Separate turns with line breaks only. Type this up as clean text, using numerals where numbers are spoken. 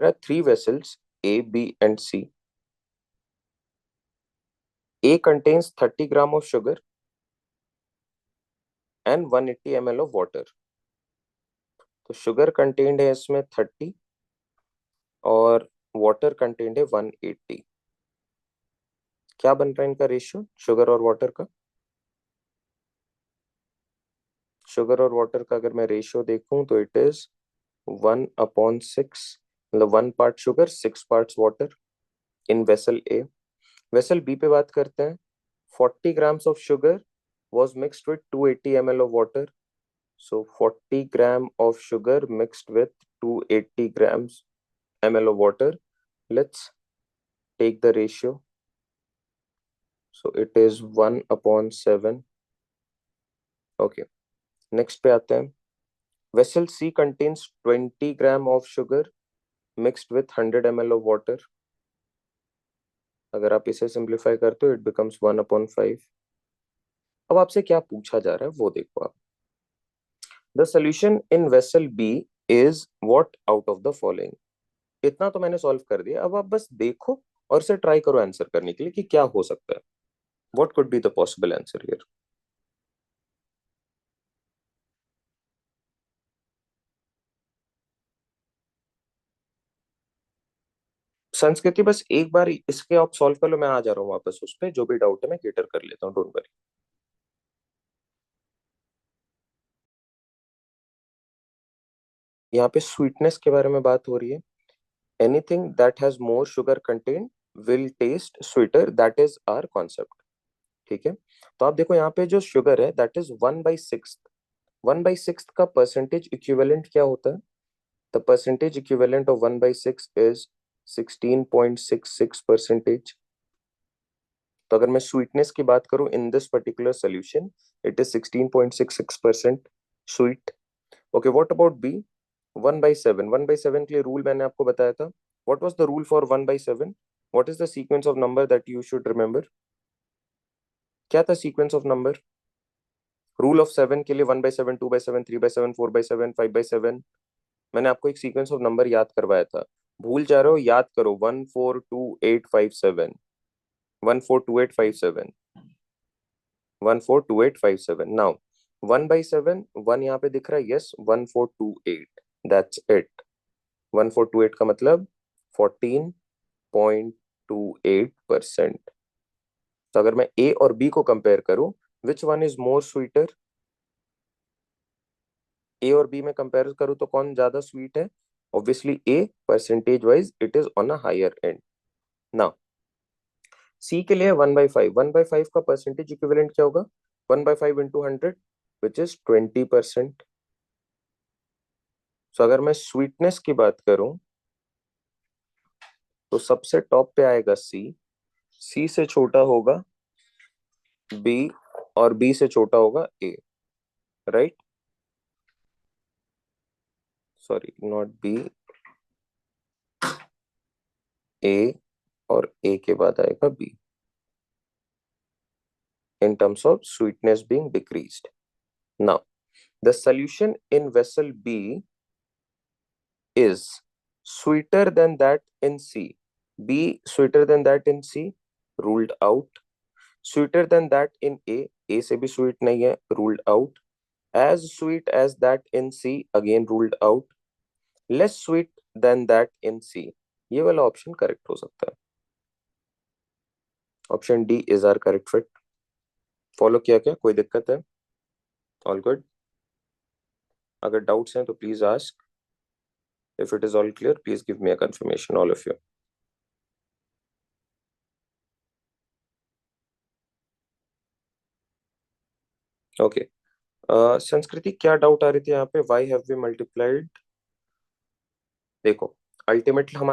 There are three vessels, A, B, and C. A contains 30 gram of sugar and 180 ml of water. तो sugar contained है इसमें 30 और water contained है 180. क्या बन रहा है इनका रेशियो शुगर और वाटर का? शुगर और वाटर का अगर मैं रेशियो देखूं तो इट इज 1/6, मतलब 1 part sugar 6 parts water in vessel A. Vessel B पे बात करते हैं. 40 grams of sugar was mixed with 280 ml of water. So 40 gram of sugar mixed with 280 grams ml of water. Let's take the ratio. So it is 1/7. Okay. Next पे आते हैं. Vessel C contains 20 gram of sugar mixed with 100 ml of water. अगर आप इसे simplify करते हो, it becomes 1/5. अब आपसे क्या पूछा जा रहा है वो देखो आप. The solution in vessel B is what out of the following. इतना तो मैंने सॉल्व कर दिया. अब आप बस देखो और इसे ट्राई करो आंसर करने के लिए कि क्या हो सकता है. What could be the possible answer here? संस्कृति बस एक बार इसके आप सॉल्व कर लो, मैं आ जा रहा हूँ वापस उस पर. जो भी डाउट है मैं क्लियर कर लेता हूँ, डोंट वरी. यहाँ पे स्वीटनेस के बारे में बात हो रही है. Anything that has more sugar content will taste sweeter, that is our concept. ठीक है. तो आप देखो यहाँ पे जो शुगर है दैट इज 1/6. 1/6 का परसेंटेज इक्विवेलेंट क्या होता है? The percentage equivalent of 1/6 is 16.66%. तो अगर मैं स्वीटनेस की बात करूं in this particular solution, it is 16.66% sweet. Okay, what about B? 1/7. 1/7 के लिए रूल मैंने आपको बताया था. What was the rule for 1/7? What is the sequence of number that you should remember? क्या था sequence of number? Rule of 7 के लिए 1/7, 2/7, 3/7, 4/7, 5/7. मैंने आपको एक सीक्वेंस ऑफ नंबर याद करवाया था. भूल जा रहे हो? याद करो. 142857. 142857. 142857. नाउ 1/7, 1 यहाँ पे दिख रहा है. यस, 1428. That's it. 1428 का मतलब 14.28%. तो अगर मैं ए और बी को कंपेयर करूं, which one is more sweeter? A और बी में कंपेयर करूं तो कौन ज्यादा स्वीट है? Obviously A. Percentage wise it is on a higher end. Now C के लिए 1/5. 1/5 का परसेंटेज इक्विवेलेंट क्या होगा? 1/5 इंटू 100 विच इज 20%. सो अगर मैं स्वीटनेस की बात करूं तो सबसे टॉप पे आएगा सी. सी से छोटा होगा बी और बी से छोटा होगा A. Right? Sorry, not B. A और ए के बाद आएगा B in terms of sweetness being decreased. Now, the solution in vessel B is sweeter than that in C. B sweeter than that in C, ruled out. Sweeter than that in A. A से भी sweet नहीं है, ruled out. As sweet as that in C, again ruled out. Less sweet than that in C. ये वाला option correct हो सकता है. Option D is our correct fit. Follow किया क्या? कोई दिक्कत है? All good. अगर डाउट्स हैं तो please ask. If it is all clear, please give me a confirmation, all of you. Okay. संस्कृति क्या डाउट आ रही थी यहाँ पे? Why have we multiplied? देखो, अल्टीमेटली हमारा